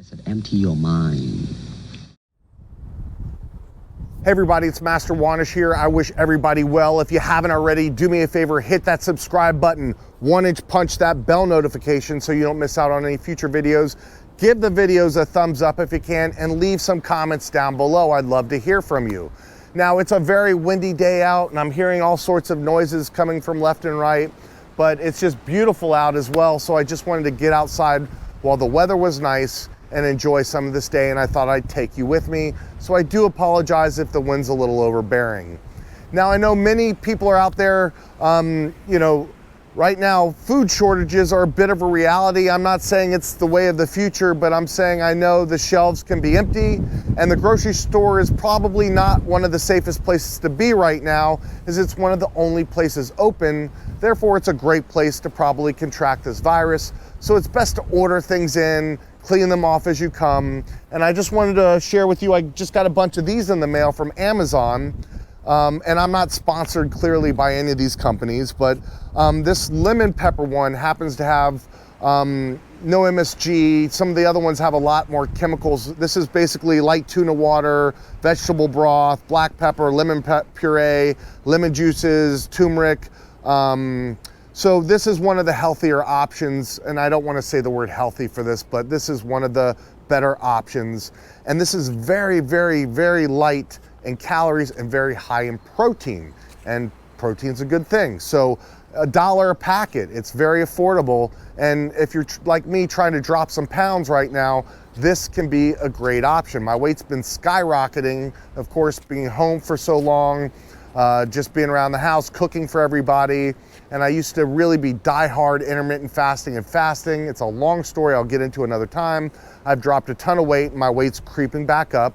said, empty your mind. Hey everybody, it's Master Wahnish here. I wish everybody well. If you haven't already, do me a favor, hit that subscribe button, 1-inch punch that bell notification so you don't miss out on any future videos. Give the videos a thumbs up if you can, and leave some comments down below. I'd love to hear from you. Now, it's a very windy day out, and I'm hearing all sorts of noises coming from left and right, but it's just beautiful out as well, so I just wanted to get outside while the weather was nice and enjoy some of this day, and I thought I'd take you with me. So I do apologize if the wind's a little overbearing. Now, I know many people are out there, right now, food shortages are a bit of a reality. I'm not saying it's the way of the future, but I'm saying I know the shelves can be empty, and the grocery store is probably not one of the safest places to be right now, as it's one of the only places open. Therefore, it's a great place to probably contract this virus. So it's best to order things in, clean them off as you come. And I just wanted to share with you, I just got a bunch of these in the mail from Amazon. And I'm not sponsored clearly by any of these companies, but this lemon pepper one happens to have no MSG. Some of the other ones have a lot more chemicals. This is basically light tuna water, vegetable broth, black pepper, lemon puree, lemon juices, turmeric. So this is one of the healthier options, and I don't want to say the word healthy for this, but this is one of the better options. And this is very, very, very light in calories and very high in protein. And protein's a good thing. So $1 a packet, it's very affordable. And if you're like me trying to drop some pounds right now, this can be a great option. My weight's been skyrocketing, of course, being home for so long, just being around the house, cooking for everybody. And I used to really be diehard intermittent fasting and fasting. It's a long story I'll get into another time. I've dropped a ton of weight and my weight's creeping back up.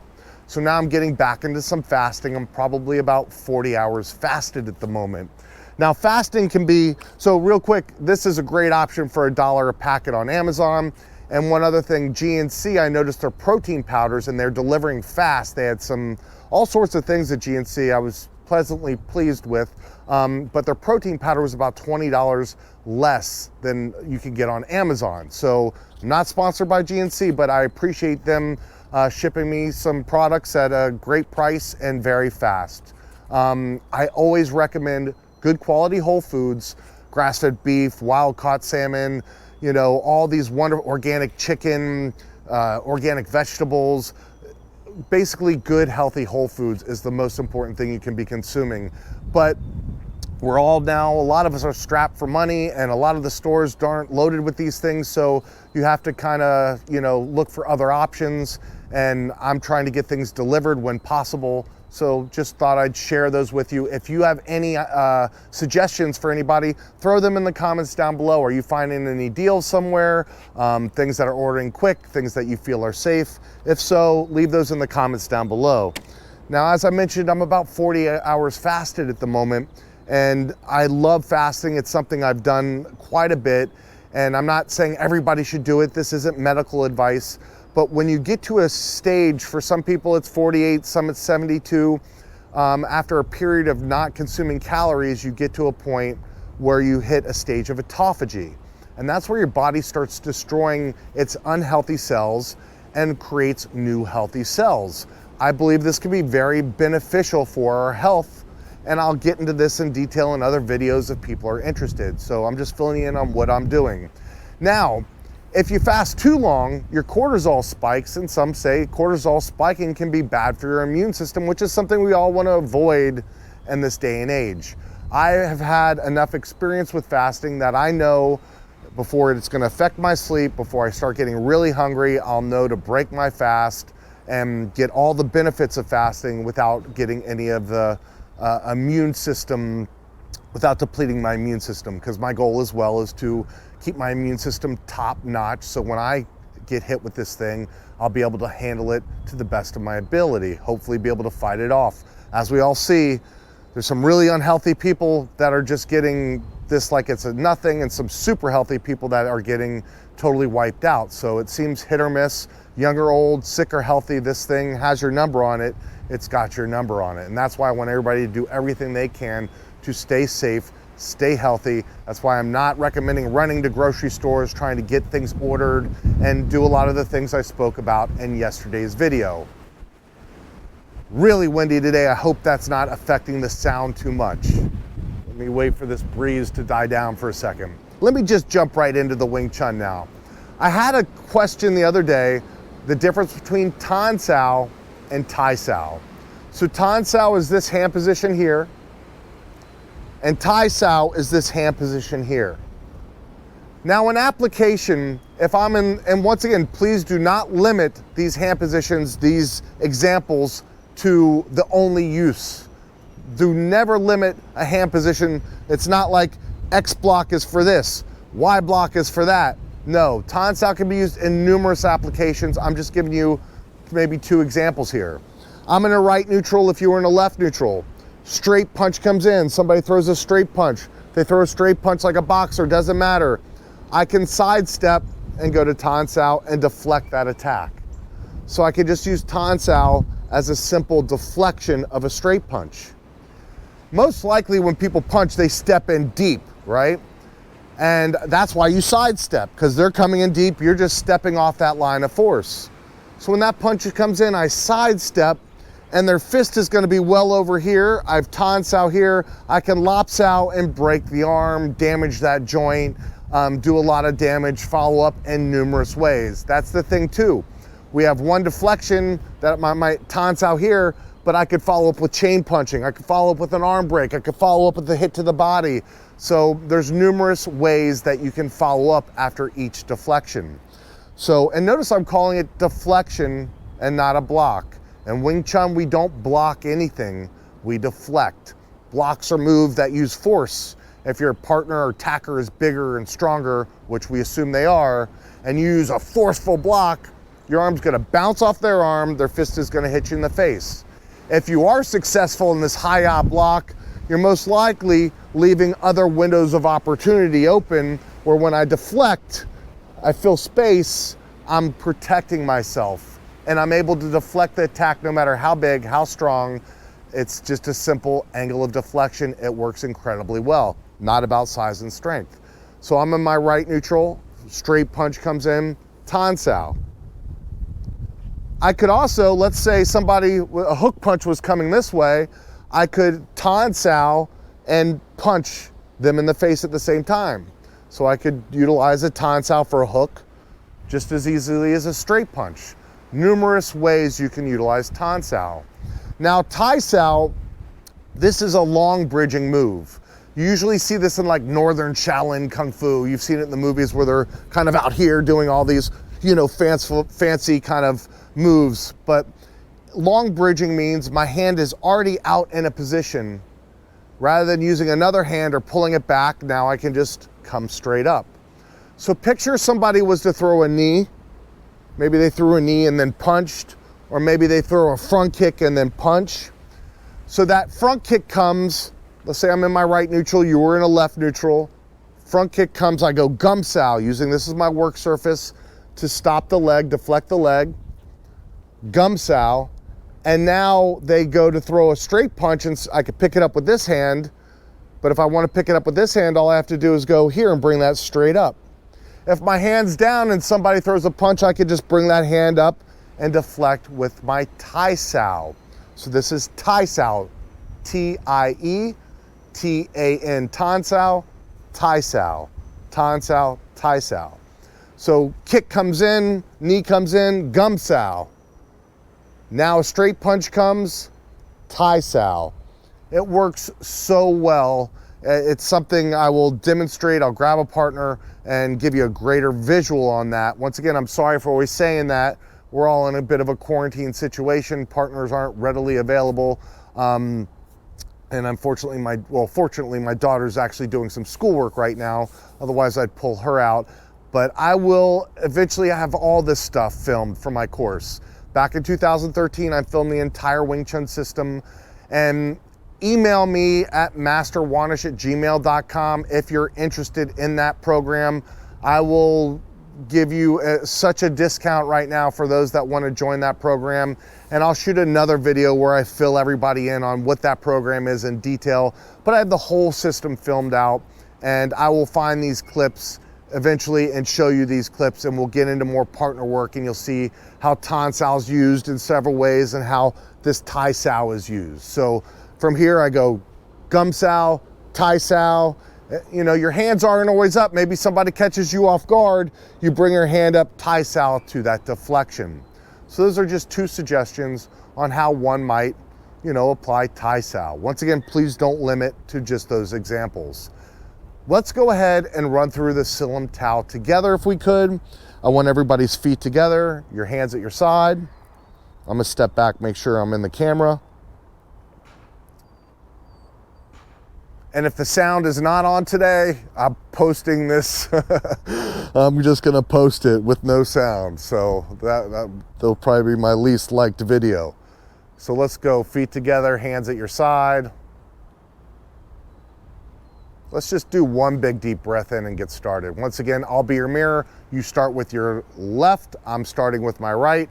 So now I'm getting back into some fasting. I'm probably about 40 hours fasted at the moment. Now fasting can be, so real quick, this is a great option for $1 a packet on Amazon. And one other thing, GNC, I noticed their protein powders and they're delivering fast. They had all sorts of things at GNC I was pleasantly pleased with, but their protein powder was about $20 less than you can get on Amazon. So I'm not sponsored by GNC, but I appreciate them shipping me some products at a great price and very fast. I always recommend good quality whole foods, grass-fed beef, wild-caught salmon, all these wonderful organic chicken, organic vegetables. Basically good, healthy whole foods is the most important thing you can be consuming. But we're all now, a lot of us are strapped for money, and a lot of the stores aren't loaded with these things, so you have to kind of, look for other options. And I'm trying to get things delivered when possible. So just thought I'd share those with you. If you have any suggestions for anybody, throw them in the comments down below. Are you finding any deals somewhere? Things that are ordering quick, things that you feel are safe? If so, leave those in the comments down below. Now, as I mentioned, I'm about 40 hours fasted at the moment, and I love fasting. It's something I've done quite a bit, and I'm not saying everybody should do it. This isn't medical advice. But when you get to a stage, for some people it's 48, some it's 72, after a period of not consuming calories, you get to a point where you hit a stage of autophagy. And that's where your body starts destroying its unhealthy cells and creates new healthy cells. I believe this can be very beneficial for our health, and I'll get into this in detail in other videos if people are interested. So I'm just filling you in on what I'm doing. Now, if you fast too long, your cortisol spikes, and some say cortisol spiking can be bad for your immune system, which is something we all want to avoid in this day and age. I have had enough experience with fasting that I know before it's going to affect my sleep, before I start getting really hungry, I'll know to break my fast and get all the benefits of fasting without getting any of the immune system, without depleting my immune system, because my goal as well is to keep my immune system top notch, so when I get hit with this thing, I'll be able to handle it to the best of my ability, hopefully be able to fight it off. As we all see, there's some really unhealthy people that are just getting this like it's a nothing, and some super healthy people that are getting totally wiped out. So it seems hit or miss, young or old, sick or healthy, this thing has your number on it, it's got your number on it. And that's why I want everybody to do everything they can to stay safe, stay healthy. That's why I'm not recommending running to grocery stores, trying to get things ordered and do a lot of the things I spoke about in yesterday's video. Really windy today. I hope that's not affecting the sound too much. Let me wait for this breeze to die down for a second. Let me just jump right into the Wing Chun now. I had a question the other day, the difference between Tan Sao and Tai Sao. So Tan Sao is this hand position here, and Tai Sao is this hand position here. Now in application, if I'm in, and once again, please do not limit these hand positions, these examples, to the only use. Do never limit a hand position. It's not like X block is for this, Y block is for that. No, Tan Sao can be used in numerous applications. I'm just giving you maybe 2 examples here. I'm in a right neutral if you were in a left neutral. Straight punch comes in, somebody throws a straight punch. They throw a straight punch like a boxer, doesn't matter. I can sidestep and go to Tan Sao and deflect that attack. So I could just use Tan Sao as a simple deflection of a straight punch. Most likely when people punch, they step in deep, right? And that's why you sidestep, because they're coming in deep, you're just stepping off that line of force. So when that punch comes in, I sidestep, and their fist is gonna be well over here. I've Tan Sao here, I can Lop Sao and break the arm, damage that joint, do a lot of damage, follow up in numerous ways. That's the thing too. We have one deflection that my Tan Sao here, but I could follow up with chain punching. I could follow up with an arm break. I could follow up with a hit to the body. So there's numerous ways that you can follow up after each deflection. So, and notice I'm calling it deflection and not a block. In Wing Chun, we don't block anything, we deflect. Blocks are moves that use force. If your partner or attacker is bigger and stronger, which we assume they are, and you use a forceful block, your arm's gonna bounce off their arm, their fist is gonna hit you in the face. If you are successful in this high-op block, you're most likely leaving other windows of opportunity open where when I deflect, I fill space, I'm protecting myself and I'm able to deflect the attack no matter how big, how strong. It's just a simple angle of deflection. It works incredibly well, not about size and strength. So I'm in my right neutral, straight punch comes in, Tan Sao. I could also, let's say somebody, a hook punch was coming this way, I could Tan Sao and punch them in the face at the same time. So I could utilize a Tan Sao for a hook just as easily as a straight punch. Numerous ways you can utilize Tan Sao. Now Tai Sao, this is a long bridging move. You usually see this in like Northern Shaolin Kung Fu. You've seen it in the movies where they're kind of out here doing all these, you know, fancy kind of moves. But long bridging means my hand is already out in a position. Rather than using another hand or pulling it back, now I can just come straight up. So picture somebody was to throw a knee. Maybe they threw a knee and then punched, or maybe they throw a front kick and then punch. So that front kick comes, let's say I'm in my right neutral, you were in a left neutral. Front kick comes, I go Gum Sao, using this as my work surface to stop the leg, deflect the leg, Gum Sao, and now they go to throw a straight punch and I could pick it up with this hand, but if I want to pick it up with this hand, all I have to do is go here and bring that straight up. If my hand's down and somebody throws a punch, I could just bring that hand up and deflect with my Tai Sao. So this is Tai Sao, T-I-E-T-A-N, Tan Sao, Tai Sao, Tan Sao, Tai Sao. So kick comes in, knee comes in, Gum Sao. Now a straight punch comes, Tai Sao. It works so well. It's something I will demonstrate. I'll grab a partner and give you a greater visual on that. Once again, I'm sorry for always saying that. We're all in a bit of a quarantine situation. Partners aren't readily available. And unfortunately, fortunately, my daughter's actually doing some schoolwork right now. Otherwise, I'd pull her out. But I will eventually have all this stuff filmed for my course. Back in 2013, I filmed the entire Wing Chun system. And email me at masterwahnish@gmail.com if you're interested in that program. I will give you such a discount right now for those that want to join that program. And I'll shoot another video where I fill everybody in on what that program is in detail. But I have the whole system filmed out, and I will find these clips eventually and show you these clips, and we'll get into more partner work, and you'll see how Tan Sao is used in several ways and how this Tai Sao is used. So from here I go Gum Sao, Tai Sao. You know, your hands aren't always up. Maybe somebody catches you off guard. You bring your hand up, Tai Sao to that deflection. So those are just two suggestions on how one might, you know, apply Tai Sao. Once again, please don't limit to just those examples. Let's go ahead and run through the Sil Lum Tao together if we could. I want everybody's feet together, your hands at your side. I'm gonna step back, make sure I'm in the camera. And if the sound is not on today, I'm posting this. I'm just gonna post it with no sound. So that'll probably be my least liked video. So let's go feet together, hands at your side. Let's just do one big deep breath in and get started. Once again, I'll be your mirror. You start with your left, I'm starting with my right.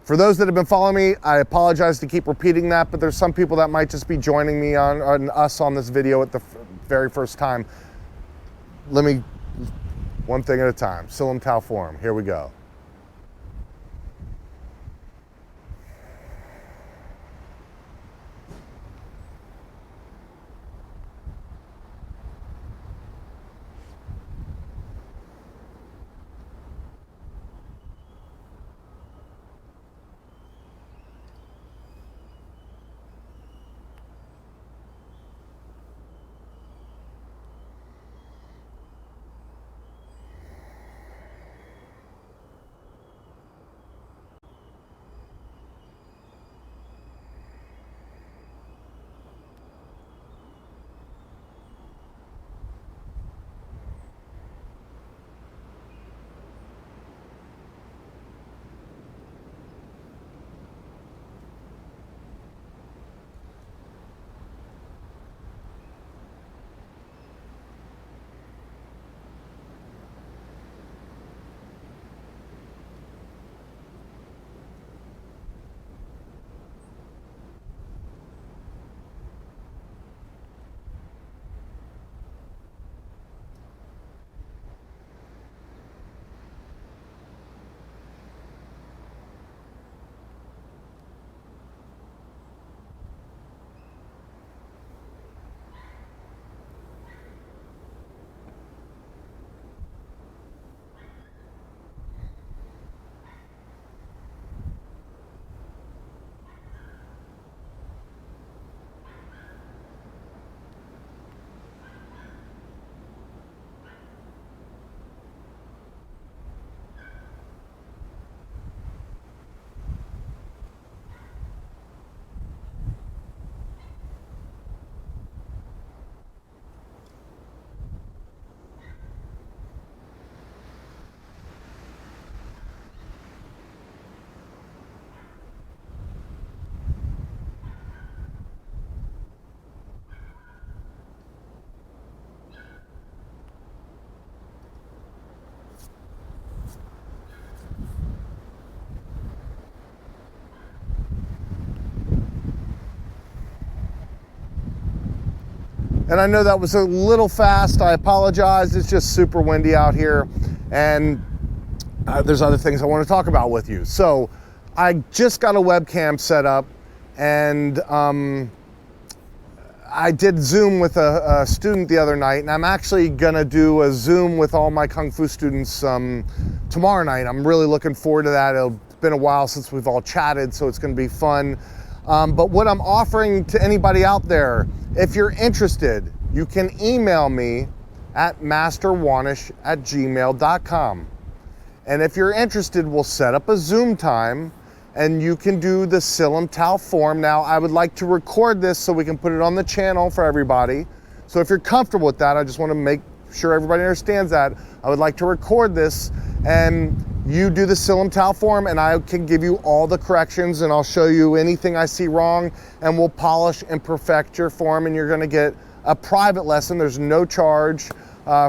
For those that have been following me, I apologize to keep repeating that, but there's some people that might just be joining me on us on this video at the very first time. Let me, one thing at a time. Sil Lum Tao form, here we go. And I know that was a little fast, I apologize. It's just super windy out here, and there's other things I want to talk about with you. So I just got a webcam set up, and I did Zoom with a student the other night, and I'm actually gonna do a Zoom with all my Kung Fu students tomorrow night. I'm really looking forward to that. It's been a while since we've all chatted, so it's gonna be fun. But what I'm offering to anybody out there, if you're interested, you can email me at masterwahnish@gmail.com. And if you're interested, we'll set up a Zoom time and you can do the Sil Lum Tao form. Now, I would like to record this so we can put it on the channel for everybody. So if you're comfortable with that, I just want to make sure everybody understands that. I would like to record this and you do the Sil Lum Tao form, and I can give you all the corrections, and I'll show you anything I see wrong, and we'll polish and perfect your form, and you're gonna get a private lesson. There's no charge,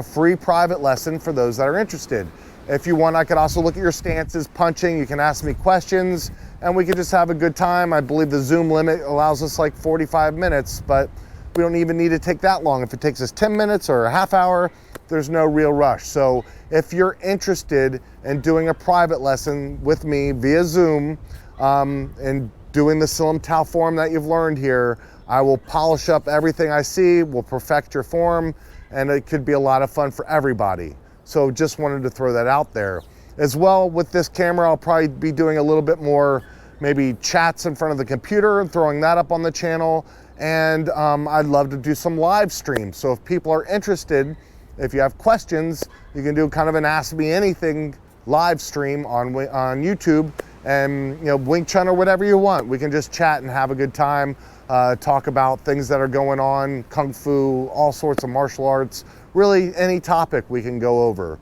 free private lesson for those that are interested. If you want, I could also look at your stances, punching. You can ask me questions, and we could just have a good time. I believe the Zoom limit allows us like 45 minutes, but we don't even need to take that long. If it takes us 10 minutes or a half hour, there's no real rush. So if you're interested in doing a private lesson with me via Zoom and doing the Sil Lum Tao form that you've learned here, I will polish up everything I see, we'll perfect your form, and it could be a lot of fun for everybody. So just wanted to throw that out there. As well, with this camera, I'll probably be doing a little bit more maybe chats in front of the computer and throwing that up on the channel. And I'd love to do some live streams. So if people are interested, if you have questions, you can do kind of an Ask Me Anything live stream on YouTube, and Wing Chun or whatever you want. We can just chat and have a good time, talk about things that are going on, Kung Fu, all sorts of martial arts, really any topic we can go over.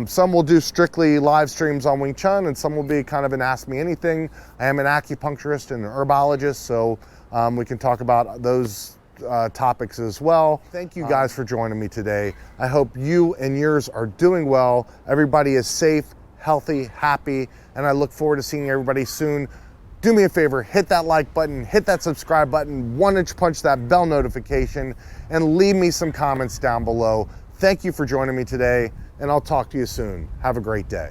Some will do strictly live streams on Wing Chun, and some will be kind of an Ask Me Anything. I am an acupuncturist and an herbologist, so we can talk about those topics as well. Thank you guys for joining me today. I hope you and yours are doing well. Everybody is safe, healthy, happy, and I look forward to seeing everybody soon. Do me a favor, hit that like button, hit that subscribe button, one-inch punch that bell notification, and leave me some comments down below. Thank you for joining me today, and I'll talk to you soon. Have a great day.